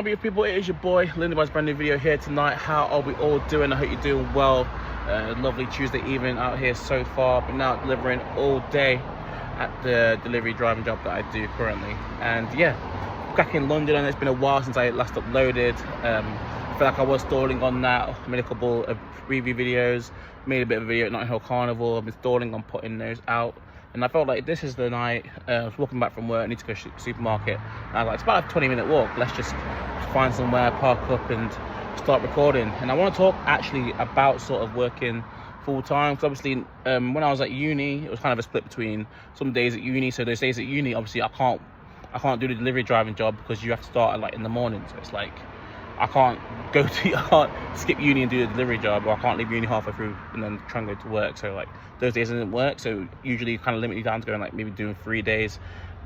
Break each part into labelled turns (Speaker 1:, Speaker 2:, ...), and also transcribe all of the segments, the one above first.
Speaker 1: Beautiful people, it is your boy Lindy. Brand new video here tonight. How are we all doing? I hope you're doing well. Lovely Tuesday evening out here so far. Been out delivering all day at the delivery driving job that I do currently. And yeah, back in London, and it's been a while since I last uploaded. I feel like I was stalling on that. I made a couple of review videos, made a bit of a video at Notting Hill Carnival. I've been stalling on putting those out. And I felt like this is the night. I was walking back from work, I need to go to the supermarket. And I was like, it's about a 20-minute walk. Let's just find somewhere, park up and start recording. And I want to talk actually about sort of working full time. Because obviously when I was at uni, it was kind of a split between some days at uni. So those days at uni, obviously I can't do the delivery driving job because you have to start at like in the morning. So it's like, I can't skip uni and do the delivery job, or I can't leave uni halfway through and then try and go to work. So like those days didn't work. So usually kind of limit you down to going like maybe doing 3 days,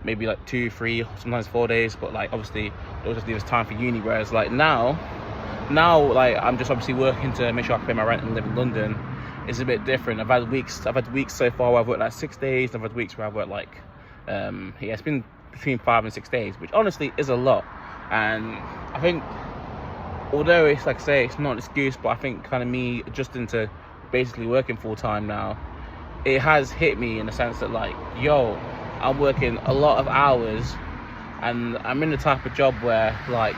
Speaker 1: maybe like 2, 3, sometimes 4 days. But like obviously it was just leave us time for uni. Whereas like now like I'm just obviously working to make sure I can pay my rent and live in London. It's a bit different. I've had weeks so far where I've worked like 6 days. I've had weeks where I've worked like yeah, it's been between 5 and 6 days, which honestly is a lot. And I think, although it's like I say, it's not an excuse, but I think kind of me adjusting to basically working full time now, it has hit me in the sense that like, yo, I'm working a lot of hours, and I'm in the type of job where like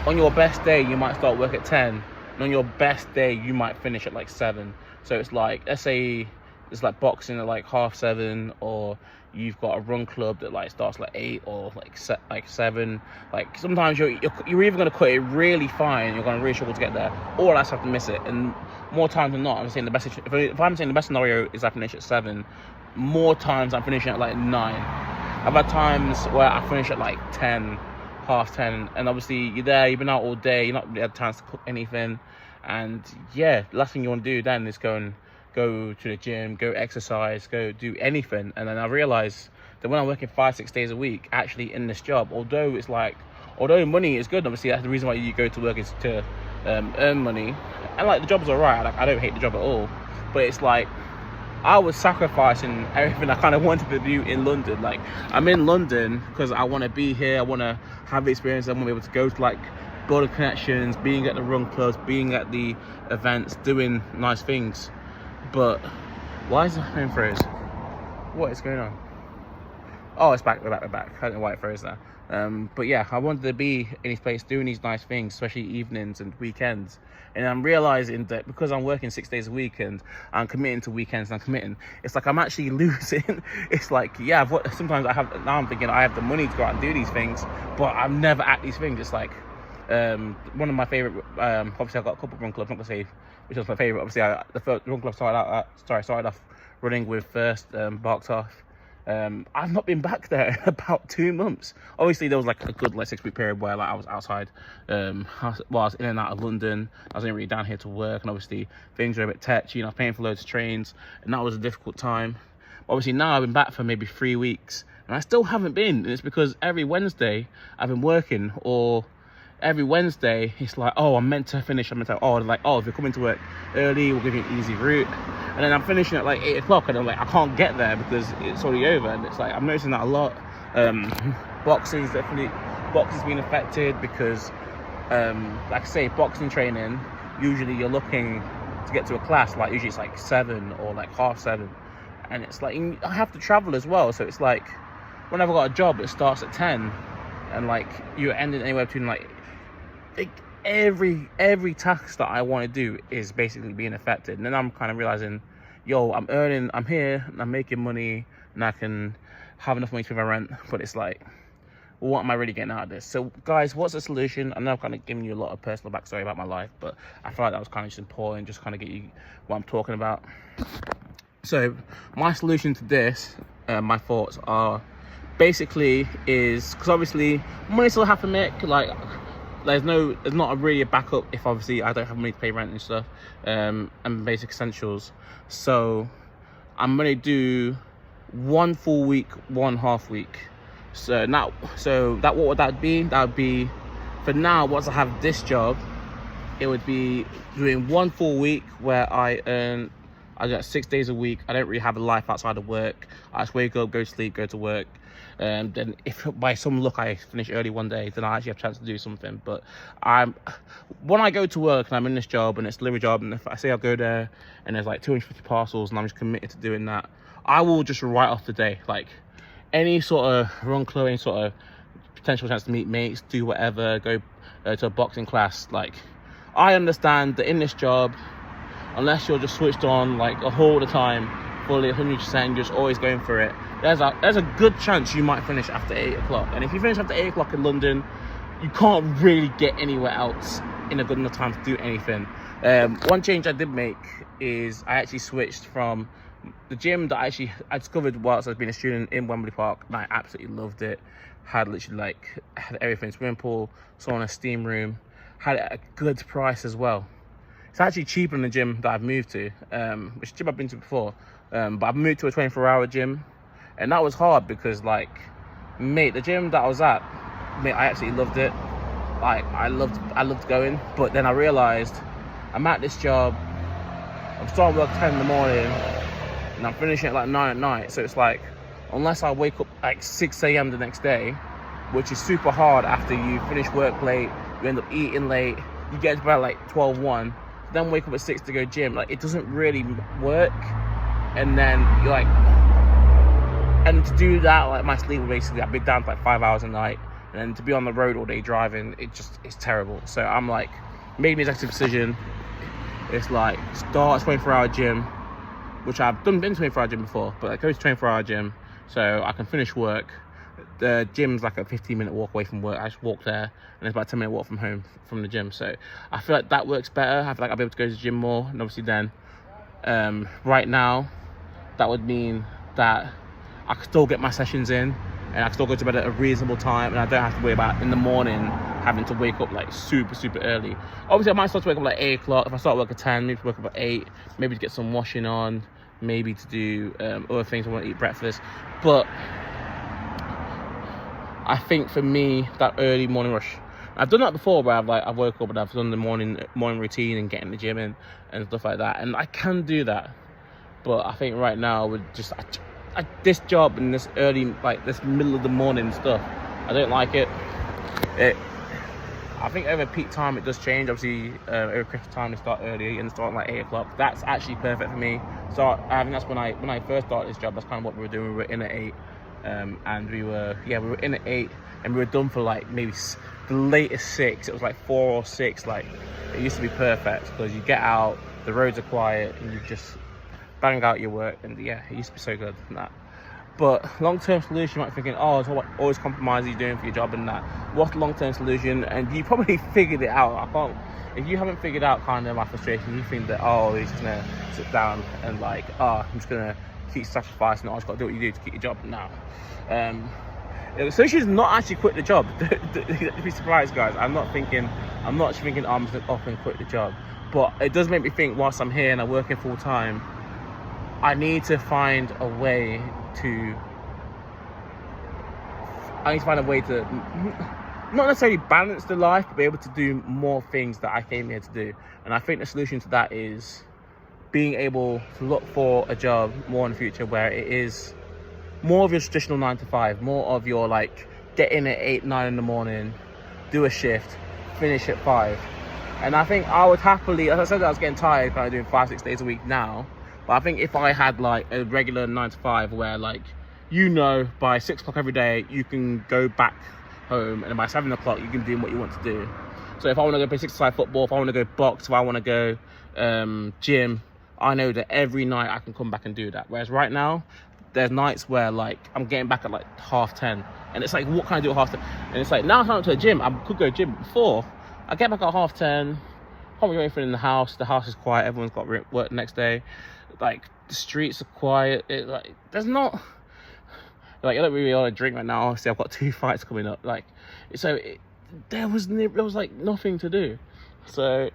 Speaker 1: on your best day you might start work at 10, and on your best day you might finish at like 7. So it's like, let's say it's like boxing at like 7:30, or you've got a run club that like starts like 8 or like 7. Like sometimes you're either going to cut it really fine, you're going to really struggle to get there, or else have to miss it. And more times than not, I'm saying the best, if I'm saying the best scenario is I finish at 7, more times I'm finishing at like 9. I've had times where I finish at like 10, half 10, and obviously you're there, you've been out all day, you're not really had a chance to cook anything. And yeah, the last thing you want to do then is go to the gym, go exercise, go do anything. And then I realized that when I'm working 5-6 days a week actually in this job, although money is good, obviously that's the reason why you go to work, is to earn money, and like the job's alright, like I don't hate the job at all, but it's like I was sacrificing everything I kind of wanted to do in London. Like I'm in London because I want to be here, I want to have the experience, I want to be able to go to like building connections, being at the run clubs, being at the events, doing nice things. But why is the phone froze? What is going on? Oh, it's back. We're back. I don't know why it froze there. But yeah, I wanted to be in this place doing these nice things, especially evenings and weekends. And I'm realizing that because I'm working 6 days a week and I'm committing to weekends, and I'm committing, it's like I'm actually losing. It's like, yeah, sometimes now I'm thinking I have the money to go out and do these things, but I'm never at these things. It's like one of my favorite, obviously I've got a couple of run clubs, I'm not gonna say which was my favorite. Obviously the first run club started off running with First, Barked Off. I've not been back there in about 2 months. Obviously there was like a good 6-week period where like I was outside, I was in and out of London. I was only really down here to work, and obviously things were a bit touchy, I was paying for loads of trains, and that was a difficult time. Obviously now I've been back for maybe 3 weeks and I still haven't been, and it's because every Wednesday I've been working, or every Wednesday it's like, oh, I'm meant to finish, if you're coming to work early, we'll give you an easy route. And then I'm finishing at like 8 o'clock, and I'm like, I can't get there because it's already over. And it's like, I'm noticing that a lot. Boxing's been affected because like I say, boxing training, usually you're looking to get to a class, like usually it's like 7 or like 7:30, and it's like I have to travel as well. So it's like whenever I've got a job, it starts at 10, and like you're ending anywhere between like every task that I want to do is basically being affected. And then I'm kind of realizing, yo, I'm here and I'm making money, and I can have enough money to pay my rent, but it's like, what am I really getting out of this? So guys, what's the solution? I know I've kind of given you a lot of personal backstory about my life, but I feel like that was kind of just important, just kind of get you what I'm talking about. So my solution to this, my thoughts are basically is, because obviously money still have to make, like there's not really a backup if obviously I don't have money to pay rent and stuff, and basic essentials. So I'm gonna do 1 full week, 1 half week. So what would that be? That would be, for now, once I have this job, it would be doing 1 full week where I I do that 6 days a week. I don't really have a life outside of work. I just wake up, go to sleep, go to work. And then if by some luck I finish early one day, then I actually have a chance to do something. But when I go to work and I'm in this job and it's a delivery job, and if I say I'll go there and there's like 250 parcels and I'm just committed to doing that, I will just write off the day. Like any sort of run club, any sort of potential chance to meet mates, do whatever, go to a boxing class. Like, I understand that in this job, unless you're just switched on like all the time, fully 100%, just always going for it, there's a good chance you might finish after 8 o'clock. And if you finish after 8 o'clock in London, you can't really get anywhere else in a good enough time to do anything. One change I did make is I actually switched from the gym that I discovered whilst I was being a student in Wembley Park, and I absolutely loved it. Had everything, swimming pool, sauna, steam room, had it at a good price as well. It's actually cheaper than the gym that I've moved to, which gym I've been to before. But I've moved to a 24-hour gym, and that was hard because, like, mate, the gym that I was at, mate, I absolutely loved it. Like, I loved going, but then I realised I'm at this job, I'm starting work at 10 in the morning, and I'm finishing at like 9 at night. So it's like, unless I wake up like 6 a.m. the next day, which is super hard after you finish work late, you end up eating late, you get to bed like 12-1, then wake up at 6 to go gym. Like, it doesn't really work. And then you're like, and to do that, like, my sleep will basically, I've been down for like 5 hours a night, and then to be on the road all day driving, it's terrible. So I'm like, making the executive decision. It's like, start a 24-hour gym, which I've been to 24-hour gym before, but I go to 24-hour gym so I can finish work. The gym's like a 15-minute walk away from work. I just walk there, and it's about a 10-minute walk from home from the gym. So I feel like that works better. I feel like I'll be able to go to the gym more. And obviously then, right now, that would mean that I could still get my sessions in, and I can still go to bed at a reasonable time, and I don't have to worry about in the morning having to wake up like super early. Obviously I might start to wake up like 8 o'clock. If I start work at 10, maybe wake up at 8, maybe to get some washing on, maybe to do other things. I want to eat breakfast. But I think for me, that early morning rush, I've done that before, where I've woke up and I've done the morning routine and getting the gym in and stuff like that, and I can do that. But I think right now with just this job and this early, like this middle of the morning stuff, I don't like it. I think over peak time it does change. Obviously, over Christmas time they start early and start like 8 o'clock. That's actually perfect for me. So I think that's when I first started this job. That's kind of what we were doing. We were in at 8, and we were in at 8, and we were done for like maybe the latest 6. It was like 4 or 6. Like, it used to be perfect because you get out, the roads are quiet, and you just bang out your work. And yeah, it used to be so good and that. But long-term solution, you might be thinking, oh, so what always compromise are you doing for your job and that? What's the long-term solution? And you probably figured it out. If you haven't figured out kind of my frustration, you think that, oh, he's just gonna sit down and like, oh, I'm just gonna keep sacrificing, I just gotta do what you do to keep your job now. The solution is not actually quit the job. Don't be surprised, guys. I'm not actually thinking, I'm just gonna off and quit the job. But it does make me think, whilst I'm here and I'm working full time, I need to find a way to not necessarily balance the life, but be able to do more things that I came here to do. And I think the solution to that is being able to look for a job more in the future where it is more of your traditional 9 to 5, more of your like get in at 8, 9 in the morning, do a shift, finish at 5. And I think I would happily, as I said, I was getting tired kind of doing 5-6 days a week now. But I think if I had like a regular 9 to 5 where, like, you know, by 6 o'clock every day, you can go back home, and by 7 o'clock, you can do what you want to do. So if I want to go play 6-a-side football, if I want to go box, if I want to go gym, I know that every night I can come back and do that. Whereas right now, there's nights where like I'm getting back at like 10:30, and it's like, what can I do at 10:30? And it's like, now I'm going to a gym. I could go gym before. I get back at 10:30. Can't do anything in the house. The house is quiet. Everyone's got work the next day. Like, the streets are quiet. Like, there's not, like, I don't really want to drink right now. Obviously, I've got 2 fights coming up. Like, so there was like nothing to do. So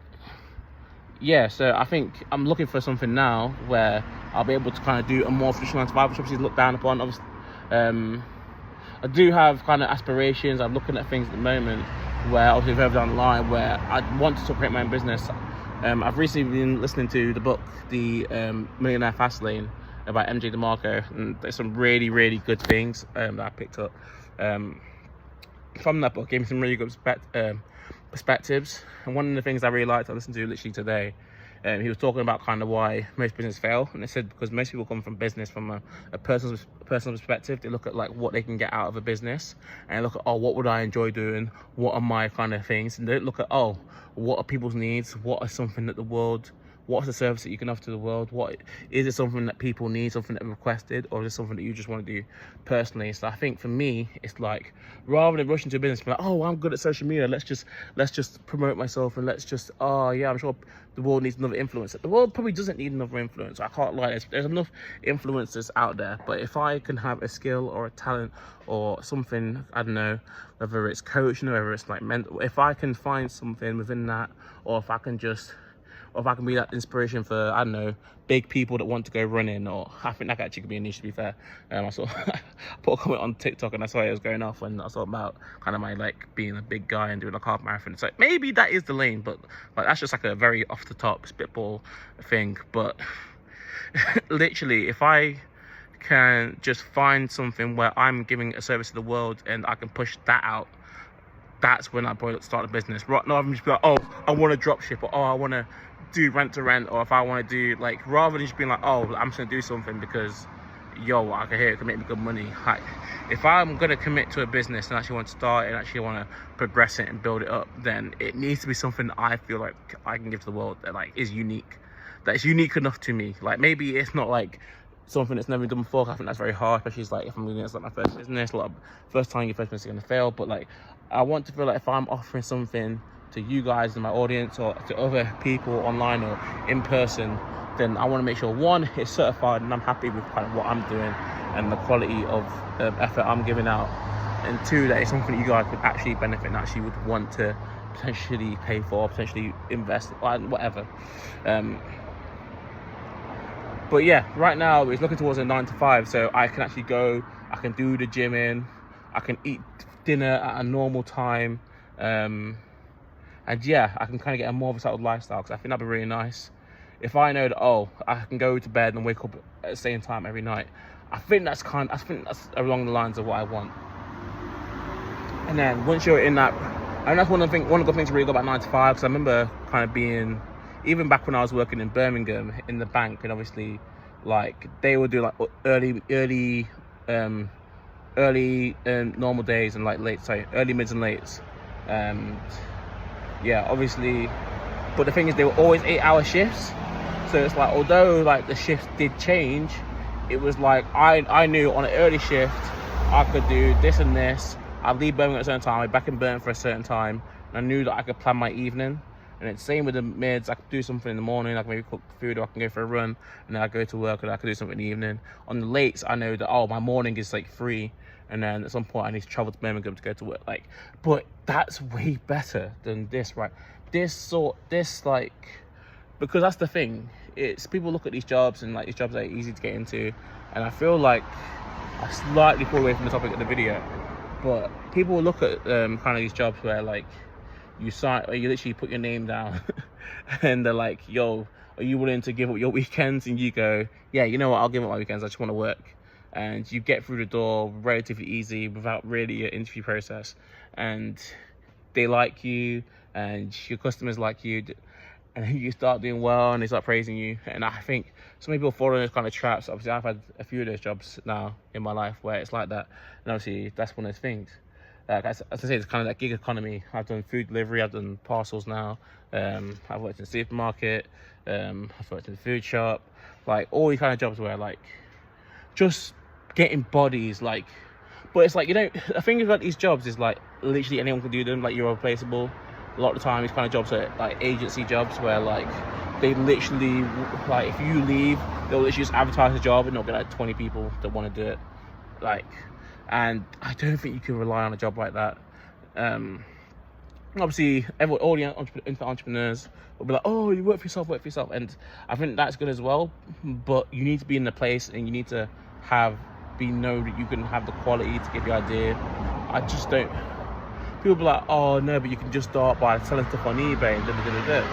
Speaker 1: yeah, so I think I'm looking for something now where I'll be able to kind of do a more traditional 9 to 5, which obviously is looked down upon. Obviously, I do have kind of aspirations. I'm looking at things at the moment where, obviously, further down the line, where I want to create my own business. I've recently been listening to the book, The Millionaire Fastlane, about MJ DeMarco, and there's some really, really good things that I picked up from that book. Gave me some really good perspectives. And one of the things I really liked, I listened to literally today, he was talking about kind of why most businesses fail, and they said because most people come from business from a personal perspective. They look at like what they can get out of a business, and they look at, oh, what would I enjoy doing, what are my kind of things, and they don't look at, oh, what are people's needs, what are something that the world, what's the service that you can offer to the world, what is it, something that people need, something that requested, or is it something that you just want to do personally? So I think for me, it's like, rather than rushing to a business, be like, oh, I'm good at social media, let's just promote myself, and let's just, oh yeah, I'm sure the world needs another influencer. The world probably doesn't need another influencer, I can't lie. There's enough influencers out there, but if I can have a skill or a talent or something, I don't know, whether it's coaching or whether it's like mental, if I can find something within that, or if I can be that inspiration for, I don't know, big people that want to go running, or I think that actually could be a niche, to be fair. I saw I put a comment on TikTok and I saw it was going off when I was talking about kind of my like being a big guy and doing a half marathon. So maybe that is the lane, but like that's just like a very off the top spitball thing. But literally, if I can just find something where I'm giving a service to the world and I can push that out, that's when I probably start a business. Right now, I'm just like, oh, I want to drop ship, or oh, I want to do rent to rent, or if I want to do like, rather than just being like, oh, I'm just gonna do something because yo, I can hear it can make me good money. Like, if I'm gonna commit to a business and actually want to start and actually want to progress it and build it up, then it needs to be something that I feel like I can give to the world that like is unique, that's unique enough to me. Like, maybe it's not like something that's never been done before. I think that's very hard, especially like if I'm doing it's like my first business. A lot of first time your first business is gonna fail, but like I want to feel like if I'm offering something to you guys in my audience or to other people online or in person, then I want to make sure, one, it's certified and I'm happy with kind of what I'm doing and the quality of effort I'm giving out, and two, that it's something you guys could actually benefit and actually would want to potentially pay for, potentially invest, whatever. But yeah, right now it's looking towards a 9 to 5, so I can actually go, I can do the gym in, I can eat dinner at a normal time, and yeah, I can kind of get a more versatile lifestyle, because I think that'd be really nice. If I know that, oh, I can go to bed and wake up at the same time every night, I think that's along the lines of what I want. And then once you're in that, and that's one of the good things really good about 9 to 5, because I remember kind of being, even back when I was working in Birmingham in the bank, and obviously like they would do like early normal days and like early, mids and lates. Yeah, obviously, but the thing is, they were always 8-hour shifts. So it's like, although like the shifts did change, it was like I knew on an early shift I could do this and this. I'd leave Birmingham at a certain time, I'd be back in Birmingham for a certain time, and I knew that I could plan my evening. And it's same with the mids. I could do something in the morning, I can maybe cook food, or I can go for a run, and then I go to work, and I could do something in the evening. On the lates, I know that, oh, my morning is like free, and then at some point I need to travel to Birmingham to go to work. Like, but that's way better than this, right? Because that's the thing. It's people look at these jobs and like these jobs are easy to get into, and I feel like I slightly pulled away from the topic of the video, but people look at kind of these jobs where like you sign, or you literally put your name down and they're like, yo, are you willing to give up your weekends? And you go, yeah, you know what, I'll give up my weekends, I just want to work. And you get through the door relatively easy without really an interview process, and they like you and your customers like you, and you start doing well and they start praising you. And I think some people fall in those kind of traps. Obviously I've had a few of those jobs now in my life where it's like that, and obviously that's one of those things. As I say, it's kind of that gig economy. I've done food delivery, I've done parcels now, I've worked in the supermarket, I've worked in the food shop, like all these kind of jobs where like just getting bodies, like, but it's like, you know, the thing about these jobs is like literally anyone can do them, like you're replaceable. A lot of the time these kind of jobs are like agency jobs where like they literally, like if you leave, they'll literally just advertise the job and they'll get like 20 people that want to do it. Like, and I don't think you can rely on a job like that. Obviously all the entrepreneurs will be like, oh, you work for yourself, and I think that's good as well, but you need to be in the place and you need to know that you can have the quality to give your idea. I just don't. People be like, oh no, but you can just start by selling stuff on eBay and da.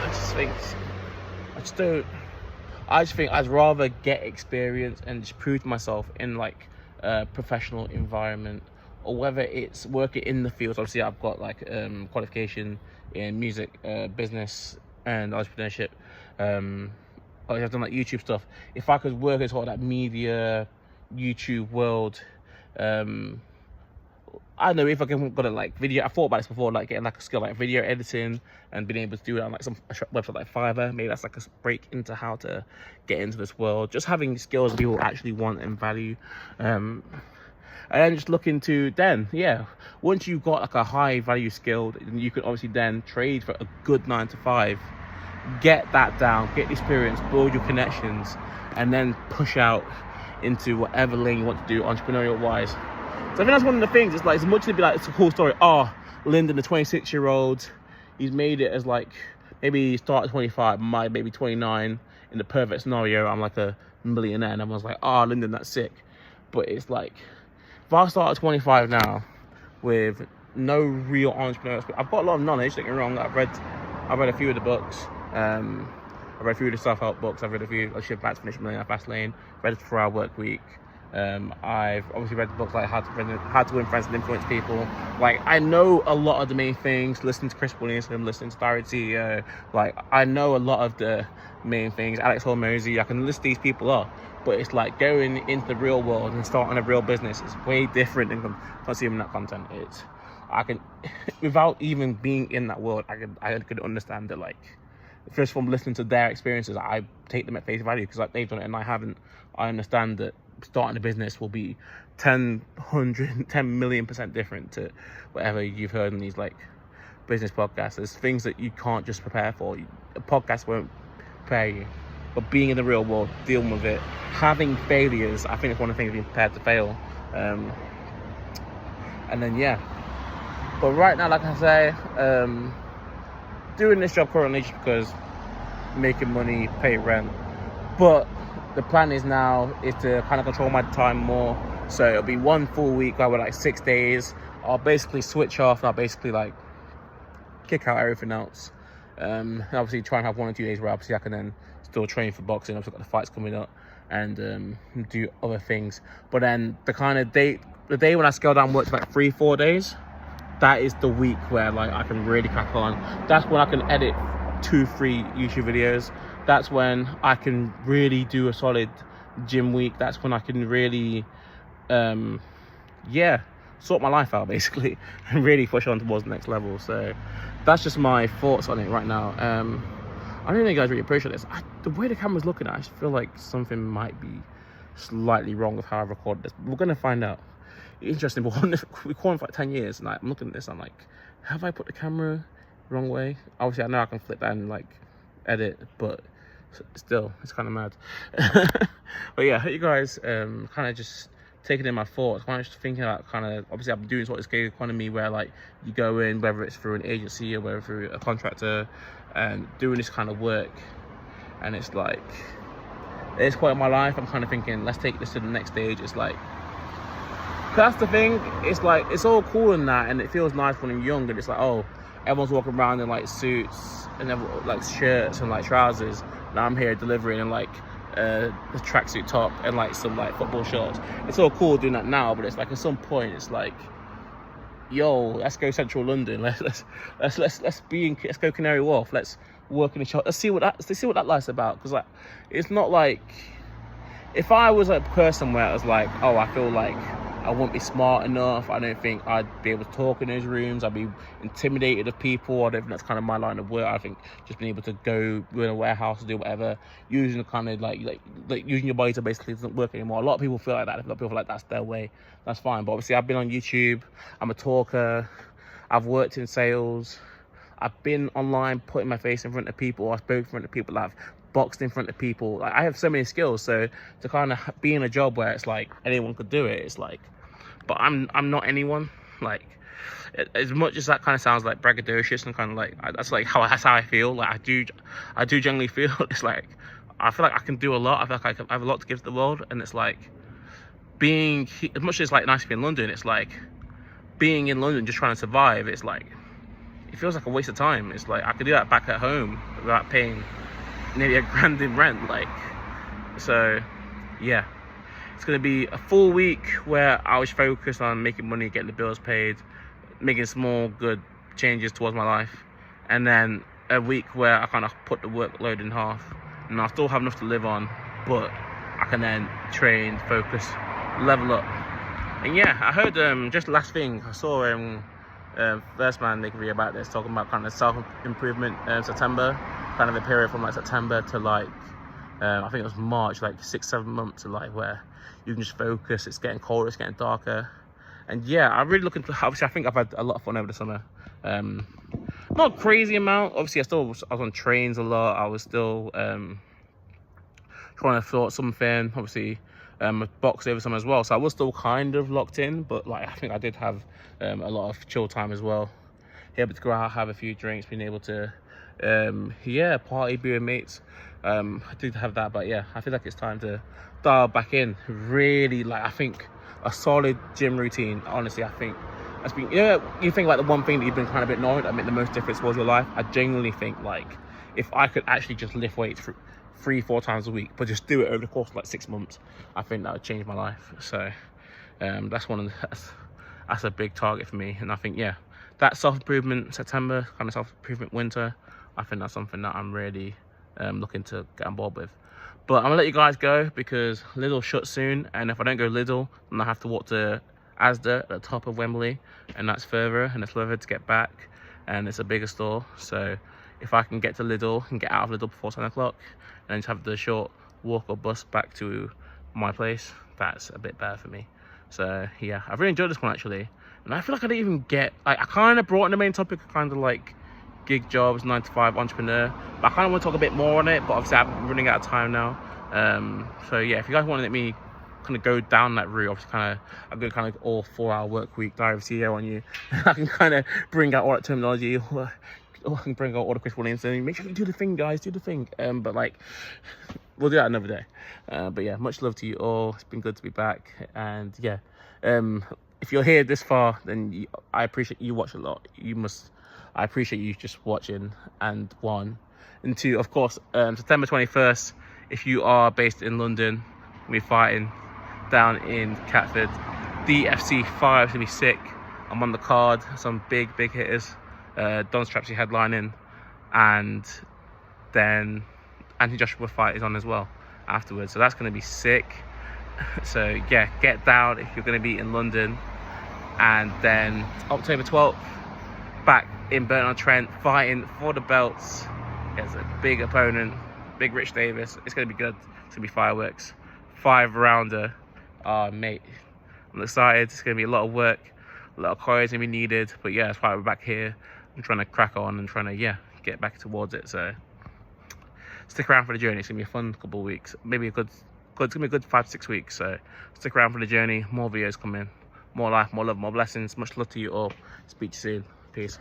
Speaker 1: I just don't. I just think I'd rather get experience and just prove to myself in like a professional environment, or whether it's working in the field. Obviously, I've got like qualification in music, business, and entrepreneurship. I've done like YouTube stuff. If I could work as sort of that media, YouTube world, I don't know if I can go to like video. I thought about this before, like getting like a skill like video editing and being able to do it on like some website like Fiverr. Maybe that's like a break into how to get into this world. Just having skills people actually want and value. And then just looking to then, yeah, once you've got like a high value skill, you can obviously then trade for a good 9 to 5. Get that down, get the experience, build your connections, and then push out into whatever lane you want to do entrepreneurial wise. So I think that's one of the things. It's like, as much as it'd be like, it's a cool story. Oh, Lyndon, the 26-year-old, he's made it as like, maybe he started 25, maybe 29. In the perfect scenario, I'm like a millionaire, and everyone's like, oh, Lyndon, that's sick. But it's like, if I start at 25 now with no real entrepreneur, I've got a lot of knowledge, don't get me wrong. I've read a few of the books. I've read a few of the self-help books. I've read a few, I Shift Back to Finish Millionaire Fast Lane, read it 4 Hour Work Week. I've obviously read books like How to Win Friends and Influence People. Like, I know a lot of the main things. Listening to Chris Williamson, listening to Thyroid CEO. Like, I know a lot of the main things. Alex Hormozy, I can list these people up. But it's like going into the real world and starting a real business is way different than consuming that content. I can, without even being in that world, I could understand that, like, first from listening to their experiences, I take them at face value because like they've done it and I haven't. I understand that starting a business will be 10 million% different to whatever you've heard in these like business podcasts. There's things that you can't just prepare for. A podcast won't prepare you, but being in the real world, dealing with it, having failures, I think it's one of the things, being prepared to fail. And then yeah, but right now, like I say, doing this job currently just because making money, pay rent. But the plan is to kind of control my time more. So it'll be 1 full week where we're like 6 days. I'll basically switch off. I'll basically like kick out everything else. Obviously try and have 1 or 2 days where obviously I can then still train for boxing. Obviously got the fights coming up and do other things. But then the day when I scale down work to like 3-4 days, that is the week where like I can really crack on. That's when I can edit 2-3 YouTube videos. That's when I can really do a solid gym week. That's when I can really sort my life out basically and really push on towards the next level. So that's just my thoughts on it right now. I don't know if you guys really appreciate this. The way the camera's looking at, I just feel like something might be slightly wrong with how I recorded this. We're gonna find out. Interesting, but we recording for like 10 years and like, I'm looking at this, I'm like, have I put the camera wrong way? Obviously I know I can flip that and like edit, but still it's kind of mad. But yeah, I hope you guys kind of just taking in my thoughts, kind of just thinking about kind of, obviously I'm doing sort of this gig economy where like you go in, whether it's through an agency or whether through a contractor, and doing this kind of work, and it's like, at this point in my life I'm kind of thinking, let's take this to the next stage. It's like, that's the thing, it's like, it's all cool and that, and it feels nice when you're young, and it's like, oh, everyone's walking around in like suits and like shirts and like trousers. Now I'm here delivering in like a tracksuit top and like some like football shorts. It's all cool doing that now, but it's like at some point it's like, yo, let's go central London. Let's go Canary Wharf. Let's work in the shop. Let's see what that life's about. Because like, it's not like, if I was a person where it was like, oh, I feel like I wouldn't be smart enough, I don't think I'd be able to talk in those rooms, I'd be intimidated of people, I don't think that's kind of my line of work. I think just being able to go in a warehouse and do whatever, using the kind of like using your body to basically doesn't work anymore. A lot of people feel like that. A lot of people feel like that's their way. That's fine. But obviously I've been on YouTube, I'm a talker, I've worked in sales, I've been online putting my face in front of people, I've spoken in front of people, I've boxed in front of people. Like, I have so many skills, so to kind of be in a job where it's like anyone could do it, it's like, but I'm not anyone. Like, as much as that kind of sounds like braggadocious and kind of like, that's how I feel. Like, I do generally feel it's like, I feel like I can do a lot. I feel like I have a lot to give to the world, and it's like, as much as it's like nice to be in London, it's like being in London just trying to survive. It's like, it feels like a waste of time. It's like I could do that back at home without paying nearly $1,000 in rent. Like, so yeah, it's gonna be a full week where I was focused on making money, getting the bills paid, making small good changes towards my life, and then a week where I kind of put the workload in half, and I still have enough to live on, but I can then train, focus, level up. And yeah, I heard just last thing I saw First Man make a video about this, talking about kind of self-improvement September, kind of a period from like September to like I think it was March, like 6-7 months of like where you can just focus. It's getting colder, it's getting darker, and yeah, I'm really looking to. Obviously, I think I've had a lot of fun over the summer. Not a crazy amount. Obviously, I was on trains a lot. I was still trying to sort something. Obviously, box over summer as well, so I was still kind of locked in. But like, I think I did have a lot of chill time as well. Able to go out, have a few drinks, being able to yeah, party, be with mates. I did have that, but yeah, I feel like it's time to dial back in. Really, like, I think a solid gym routine. Honestly, I think that's been, you think about the one thing that you've been kind of ignoring that made the most difference towards your life. I genuinely think, like, if I could actually just lift weights 3-4 times a week, but just do it over the course of like 6 months, I think that would change my life. So that's a big target for me. And I think, yeah, that self-improvement September, kind of self-improvement winter, I think that's something that I'm really looking to get on board with. But I'm gonna let you guys go because Lidl shuts soon, and if I don't go Lidl, then I have to walk to Asda at the top of Wembley, and that's further, and it's further to get back, and it's a bigger store. So if I can get to Lidl and get out of Lidl before 10 o'clock, and then just have the short walk or bus back to my place, that's a bit better for me. So yeah, I've really enjoyed this one actually, and I feel like I didn't even get, like, I kind of brought in the main topic of kind of like gig jobs, 9-to-5 entrepreneur, but I kind of want to talk a bit more on it, but obviously I'm running out of time now. So yeah, if you guys want to let me kind of go down that route, obviously I'm going kind of all 4-hour work week diary CEO on you. I can kind of bring out all that terminology, or I can bring out all the Chris Williams and make sure you do the thing, guys, do the thing. But like, we'll do that another day. But yeah, much love to you all. It's been good to be back, and yeah, if you're here this far, then I appreciate you watch a lot. I appreciate you just watching, and 1 and 2, of course, September 21st, if you are based in London, we're fighting down in Catford. DFC 5 is gonna be sick. I'm on the card, some big hitters. Don Strapsy headlining, and then Anthony Joshua fight is on as well afterwards, so that's going to be sick. So yeah, get down if you're going to be in London. And then October 12th, back in Burton-on-Trent, fighting for the belts. It's a big opponent, big Rich Davis. It's going to be good. It's going to be fireworks. 5-rounder. Mate, I'm excited. It's going to be a lot of work, a lot of choreo is going to be needed, but yeah, that's why we're back here. I'm trying to crack on and trying to, yeah, get back towards it. So stick around for the journey. It's gonna be a fun couple of weeks, maybe it's gonna be a good 5-6 weeks. So stick around for the journey. More videos coming, more life, more love, more blessings. Much love to you all. Speak to you soon. Peace.